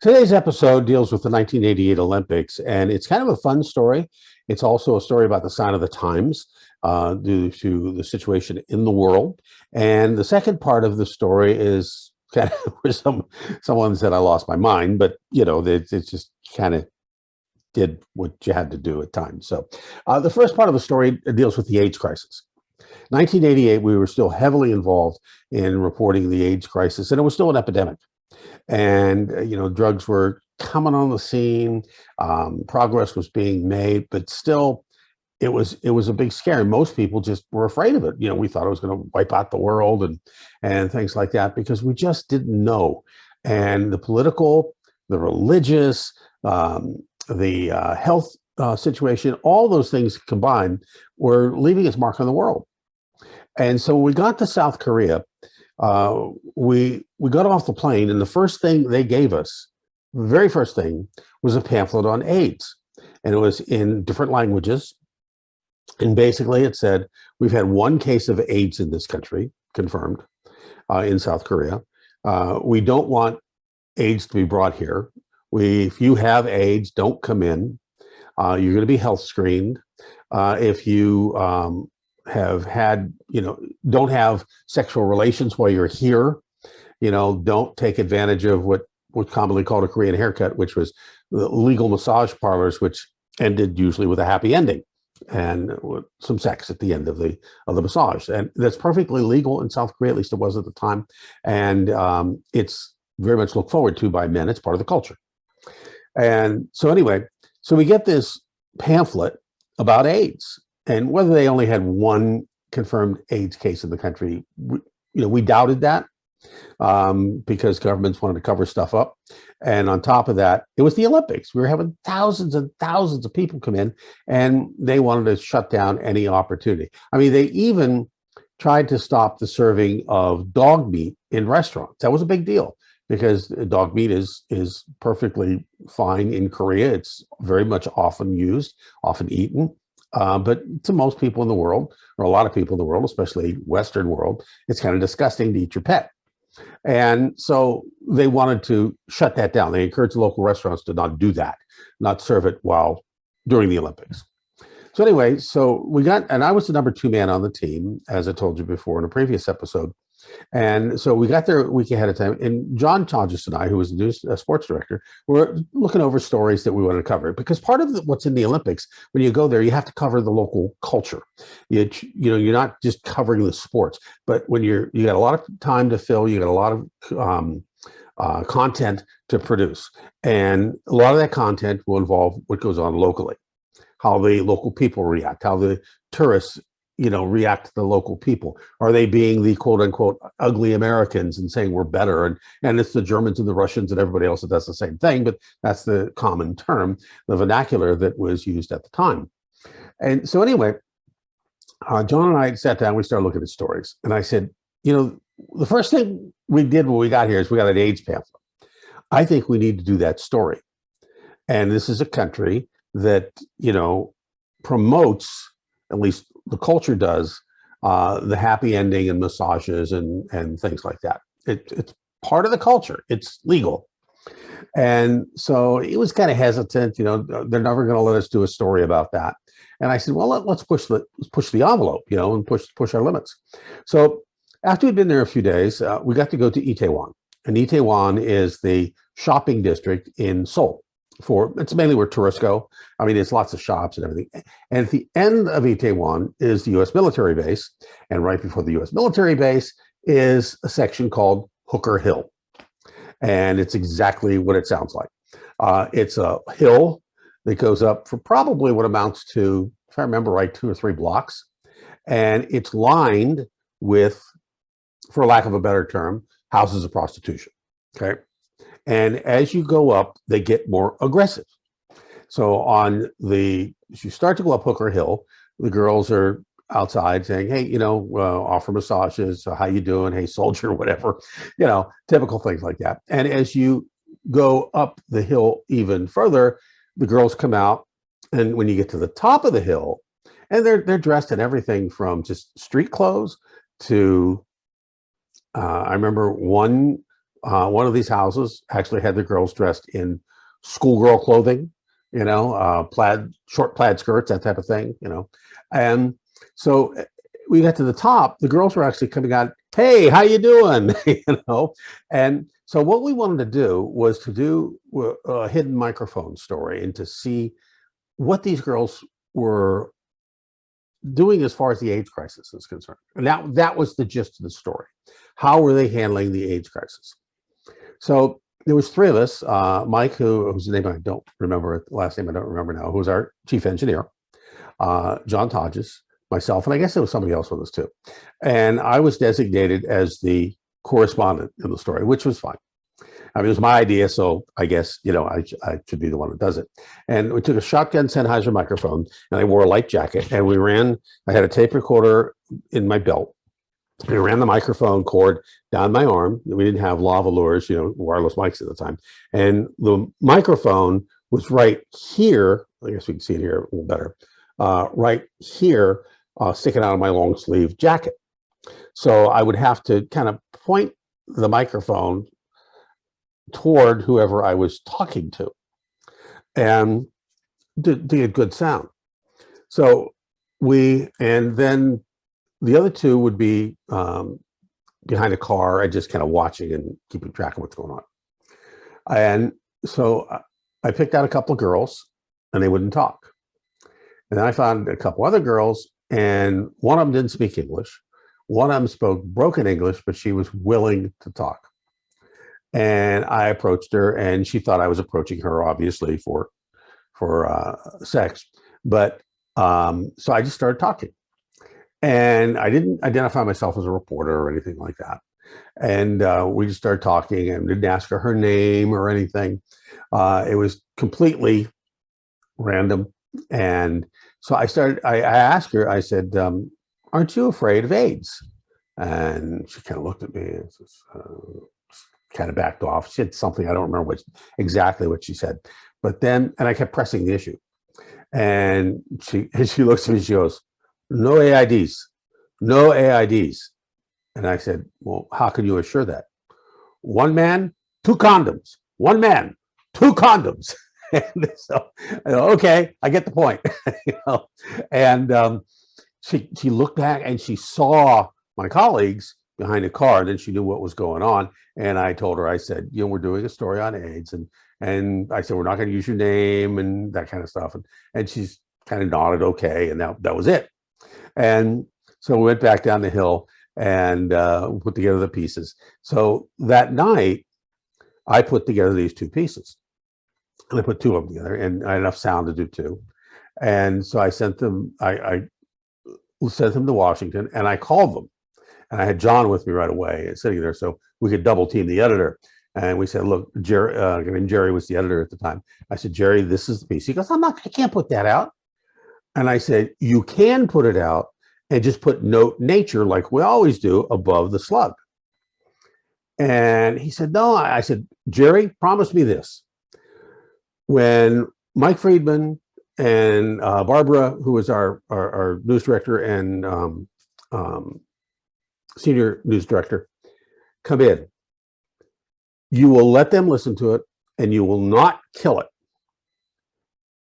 Today's episode deals with the 1988 Olympics, and it's kind of a fun story. It's also a story about the sign of the times due to the situation in the world. And the second part of the story is kind of where someone said I lost my mind, but it just kind of did what you had to do at times. So the first part of the story deals with the AIDS crisis. 1988, we were still heavily involved in reporting the AIDS crisis, and it was still an epidemic. And drugs were coming on the scene. Progress was being made, but still it was a big scare. Most people just were afraid of it. We thought it was going to wipe out the world and things like that, because we just didn't know. And the political, the religious, the health situation, all those things combined were leaving its mark on the world. And so when we got to South Korea, we got off the plane, and the first thing they gave us, the very first thing, was a pamphlet on AIDS, and it was in different languages. And basically, it said we've had one case of AIDS in this country confirmed in South Korea. We don't want AIDS to be brought here. If you have AIDS, don't come in. You're going to be health screened. If you have had, don't have sexual relations while you're here. Don't take advantage of what's commonly called a Korean haircut, which was the legal massage parlors, which ended usually with a happy ending and some sex at the end of the massage. And that's perfectly legal in South Korea, at least it was at the time. And it's very much looked forward to by men. It's part of the culture. And so anyway, so we get this pamphlet about AIDS. And whether they only had one confirmed AIDS case in the country, we doubted that because governments wanted to cover stuff up. And on top of that, it was the Olympics. We were having thousands and thousands of people come in, and they wanted to shut down any opportunity. I mean, they even tried to stop the serving of dog meat in restaurants. That was a big deal because dog meat is perfectly fine in Korea. It's very much often used, often eaten. But to most people in the world, or a lot of people in the world, especially Western world, it's kind of disgusting to eat your pet. And so they wanted to shut that down. They encouraged local restaurants to not do that, not serve it during the Olympics. So anyway, and I was the number 2 man on the team, as I told you before in a previous episode. And so we got there a week ahead of time, and John Tonjes and I, who was the news sports director, were looking over stories that we wanted to cover, because part of what's in the Olympics, when you go there, you have to cover the local culture. You're not just covering the sports, but when you got a lot of time to fill, you got a lot of content to produce, and a lot of that content will involve what goes on locally, how the local people react, how the tourists react to the local people. Are they being the quote unquote ugly Americans and saying we're better? And it's the Germans and the Russians and everybody else that does the same thing, but that's the common term, the vernacular that was used at the time. And so anyway, John and I sat down, we started looking at stories. And I said, the first thing we did when we got here is we got an AIDS pamphlet. I think we need to do that story. And this is a country that, promotes, at least the culture does, the happy ending and massages and things like that. It's part of the culture. It's legal. And so he was kind of hesitant. They're never going to let us do a story about that. And I said, well, let's push the envelope, and push our limits. So after we'd been there a few days, we got to go to Itaewon. And Itaewon is the shopping district in Seoul. It's mainly where tourists go. I mean, it's lots of shops and everything. And at the end of Itaewon is the U.S. military base. And right before the U.S. military base is a section called Hooker Hill. And it's exactly what it sounds like. It's a hill that goes up for probably what amounts to, if I remember right, 2 or 3 blocks. And it's lined with, for lack of a better term, houses of prostitution. Okay. And as you go up, they get more aggressive. So as you start to go up Hooker Hill, the girls are outside saying, hey, offer massages. So how you doing? Hey, soldier, whatever, typical things like that. And as you go up the hill even further, the girls come out. And when you get to the top of the hill, and they're dressed in everything from just street clothes to, I remember one One of these houses actually had the girls dressed in schoolgirl clothing, short plaid skirts, that type of thing, And so we got to the top, the girls were actually coming out, hey, how you doing? And so what we wanted to do was to do a hidden microphone story and to see what these girls were doing as far as the AIDS crisis is concerned. And that was the gist of the story. How were they handling the AIDS crisis? So there was three of us, Mike, whose name I don't remember, last name I don't remember now, who was our chief engineer, John Todges, myself, and I guess there was somebody else with us too. And I was designated as the correspondent in the story, which was fine. I mean, it was my idea, so I guess, I should be the one that does it. And we took a shotgun Sennheiser microphone, and I wore a light jacket, and I had a tape recorder in my belt. We ran the microphone cord down my arm. We didn't have lavaliers, wireless mics at the time. And the microphone was right here. I guess we can see it here a little better. Right here, sticking out of my long sleeve jacket. So I would have to kind of point the microphone toward whoever I was talking to and to get good sound. So and then the other two would be behind a car and just kind of watching and keeping track of what's going on. And so I picked out a couple of girls and they wouldn't talk. And then I found a couple other girls, and one of them didn't speak English. One of them spoke broken English, but she was willing to talk. And I approached her, and she thought I was approaching her, obviously, for sex. But so I just started talking. And I didn't identify myself as a reporter or anything like that. And we just started talking and didn't ask her name or anything. It was completely random. And so I asked her, I said, aren't you afraid of AIDS? And she kind of looked at me and kind of backed off. She said something, I don't remember exactly what she said. But then, and I kept pressing the issue. And she looks at me, she goes, no AIDs, no AIDs. And I said, well, how can you assure that? One man, two condoms. One man, two condoms. And so, okay, I get the point. And she looked back and she saw my colleagues behind a car. Then she knew what was going on. And I told her, I said, we're doing a story on AIDS. And I said, we're not going to use your name and that kind of stuff. And she's kind of nodded, okay. And that was it. And so we went back down the hill and put together the pieces. So that night, I put together these two pieces. And I put two of them together, and I had enough sound to do two. And so I sent them, I sent them to Washington, and I called them. And I had John with me right away, sitting there, so we could double team the editor. And we said, look, Jerry was the editor at the time. I said, Jerry, this is the piece. He goes, I can't put that out. And I said, you can put it out and just put note nature like we always do above the slug. And he said, no. I said, Jerry, promise me this. When Mike Friedman and Barbara, who was our news director and senior news director, come in, you will let them listen to it and you will not kill it.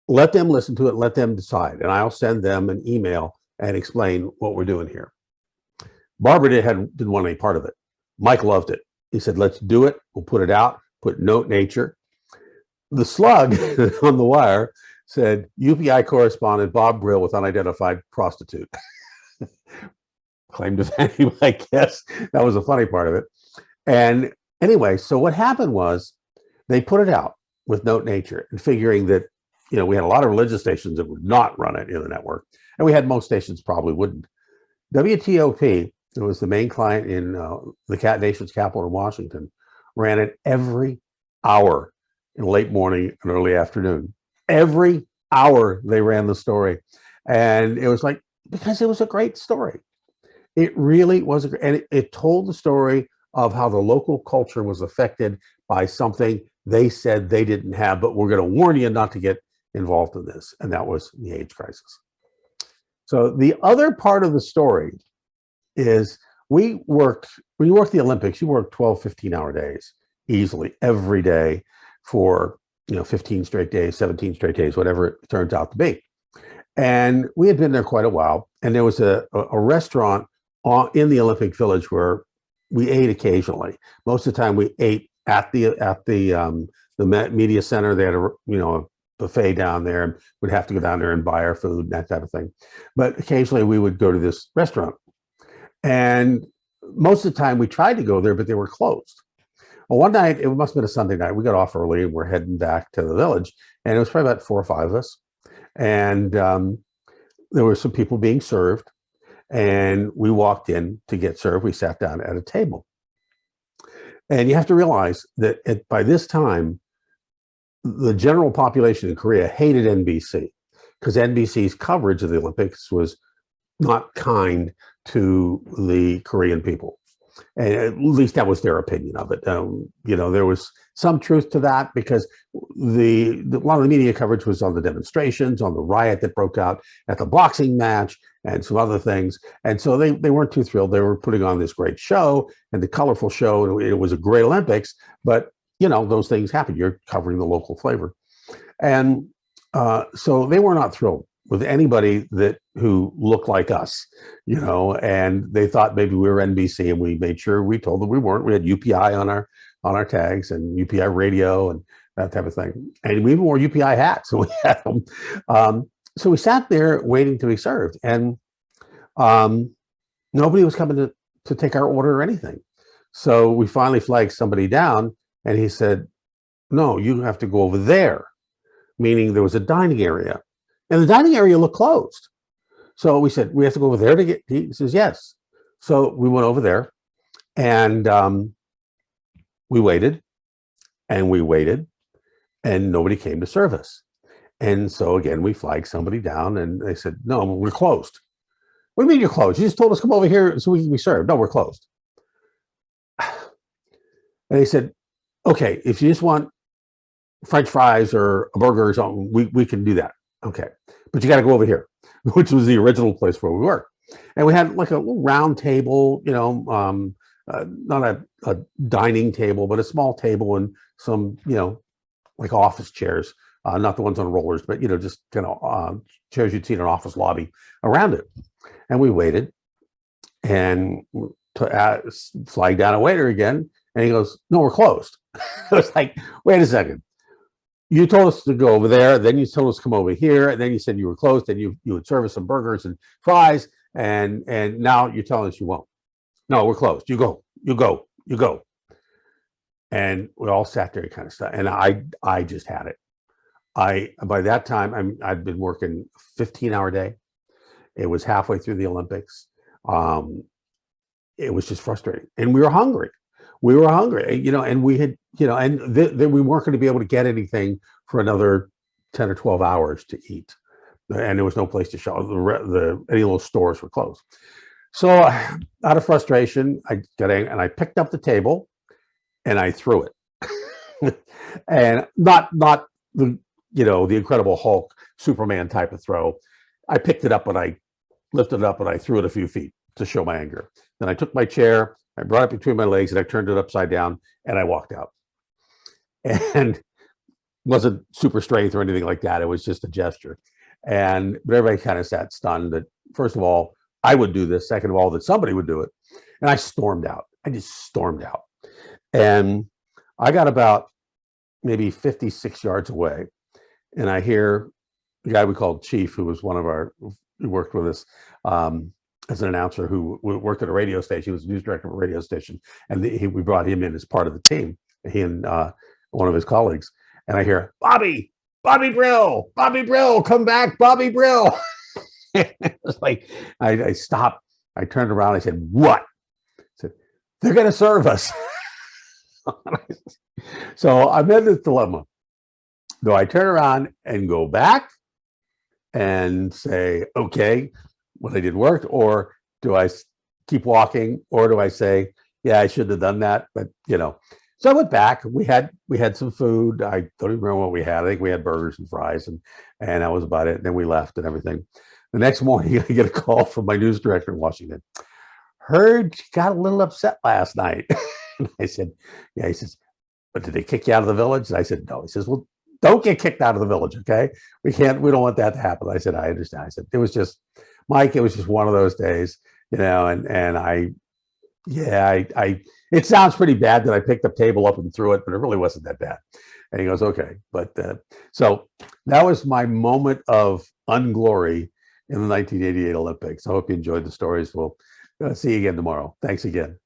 Let them listen to it, let them decide. And I'll send them an email and explain what we're doing here. Barbara didn't want any part of it. Mike loved it. He said, let's do it. We'll put it out, put note nature. The slug on the wire said, UPI correspondent Bob Brill with unidentified prostitute. Claim to fame, I guess. That was a funny part of it. And anyway, so what happened was they put it out with note nature and figuring that, we had a lot of religious stations that would not run it in the network. And we had most stations probably wouldn't. WTOP, who was the main client in the nation's capital in Washington, ran it every hour in late morning and early afternoon. Every hour they ran the story. And it was because it was a great story. It really was, and it told the story of how the local culture was affected by something they said they didn't have, but we're going to warn you not to get involved in this. And that was the AIDS crisis. So the other part of the story is when you work the Olympics, you work 12, 15-hour days. easily every day for 15 straight days, 17 straight days, whatever it turns out to be. And we had been there quite a while, and there was a restaurant in the Olympic Village where we ate occasionally. Most of the time, we ate at the media center. They had a buffet down there, and we'd have to go down there and buy our food and that type of thing. But occasionally, we would go to this restaurant, and most of the time, we tried to go there, but they were closed. Well, one night, it must have been a Sunday night. We got off early, and we're heading back to the village, and it was probably about 4 or 5 of us. And there were some people being served, and we walked in to get served. We sat down at a table, and you have to realize that by this time, the general population in Korea hated NBC because NBC's coverage of the Olympics was not kind to the Korean people. And at least that was their opinion of it. There was some truth to that because a lot of the media coverage was on the demonstrations, on the riot that broke out at the boxing match, and some other things. And so they weren't too thrilled. They were putting on this great show and the colorful show. It was a great Olympics, but those things happen. You're covering the local flavor, and so they were not thrilled with anybody who looked like us, and they thought maybe we were NBC, and we made sure we told them we weren't. We had UPI on our tags and UPI radio and that type of thing, and we even wore UPI hats. So we had them. So we sat there waiting to be served, and nobody was coming to take our order or anything. So we finally flagged somebody down, and he said, "No, you have to go over there," meaning there was a dining area. And the dining area looked closed. So we said, "We have to go over there to get," he says, "Yes." So we went over there, and we waited, and we waited, and nobody came to serve us. And so again, we flagged somebody down, and they said, "No, we're closed." "What do you mean you're closed? You just told us to come over here so we can be served." "No, we're closed." And they said, "Okay, if you just want French fries or a burger or something, we can do that. Okay, but you got to go over here," which was the original place where we were. And we had like a little round table, not a dining table, but a small table and some, like office chairs, not the ones on rollers, but, just kind of chairs you'd see in an office lobby around it. And we waited, and to flag down a waiter again, and he goes, "No, we're closed." I was like, "Wait a second. You told us to go over there, then you told us to come over here, and then you said you were closed, and you would serve us some burgers and fries, and now you're telling us you won't." "No, we're closed. You go, you go, you go." And we all sat there kind of stuff, and I just had it. By that time, I'd been working 15-hour day. It was halfway through the Olympics. It was just frustrating, and we were hungry. We were hungry, and we had, and we weren't going to be able to get anything for another 10 or 12 hours to eat. And there was no place to shop. Any little stores were closed. So out of frustration, I got angry, and I picked up the table and I threw it. And not the, the Incredible Hulk, Superman type of throw. I picked it up and I lifted it up and I threw it a few feet to show my anger. Then I took my chair, I brought it between my legs, and I turned it upside down, and I walked out. And wasn't super strength or anything like that. It was just a gesture. But everybody kind of sat stunned that, first of all, I would do this. Second of all, that somebody would do it. And I stormed out. I just stormed out. And I got about maybe 56 yards away, and I hear the guy we called Chief, who was who worked with us, as an announcer, who worked at a radio station. He was news director of a radio station, and we brought him in as part of the team, he and one of his colleagues. And I hear, Bobby Brill, come back, Bobby Brill." It was like, I stopped, I turned around, I said, "What?" I said, "They're going to serve us." So I'm in this dilemma. Do I turn around and go back and say, "Okay, what I did worked," or do I keep walking, or do I say, "Yeah, I shouldn't have done that"? But so I went back. We had some food. I don't even remember what we had. I think we had burgers and fries, and that was about it. And then we left and everything. The next morning, I get a call from my news director in Washington. "Heard you got a little upset last night." And I said, "Yeah." He says, but did they kick you out of the village? And I said, no. He says, well, don't get kicked out of the village, okay? We don't want that to happen. I said, I understand. I said, it was just, Mike, it was just one of those days, and it sounds pretty bad that I picked the table up and threw it, but it really wasn't that bad. And he goes, okay. But so that was my moment of unglory in the 1988 Olympics. I hope you enjoyed the stories. We'll see you again tomorrow. Thanks again.